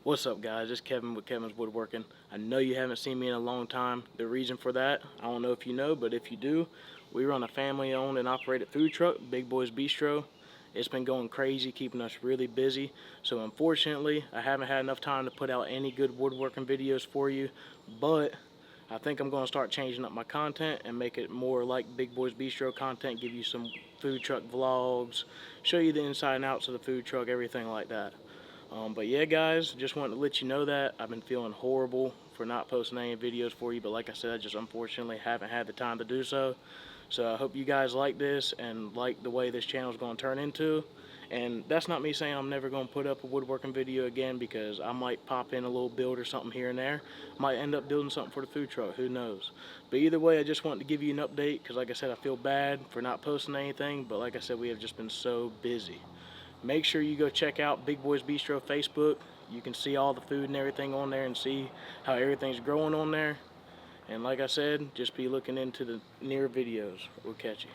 What's up, guys? It's Kevin with Kevin's Woodworking. I know you haven't seen me in a long time. The reason for that, I don't know if you know, but if you do, we run a family-owned and operated food truck, Big Boys Bistro. It's been going crazy, keeping us really busy. So unfortunately, I haven't had enough time to put out any good woodworking videos for you, but I think I'm going to start changing up my content and make it more like Big Boys Bistro content, give you some food truck vlogs, show you the inside and outs of the food truck, everything like that. But yeah, guys, just wanted to let you know that I've been feeling horrible for not posting any videos for you, but like I said, I just unfortunately haven't had the time to do so. So I hope you guys like this and like the way this channel is going to turn into. And that's not me saying I'm never going to put up a woodworking video again, because I might pop in a little build or something here and there. Might end up building something for the food truck, who knows. But either way, I just wanted to give you an update, because like I said, I feel bad for not posting anything, but like I said, we have just been so busy. Make sure you go check out Big Boys Bistro Facebook. You can see all the food and everything on there and see how everything's growing on there. And like I said, just be looking into the near videos. We'll catch you.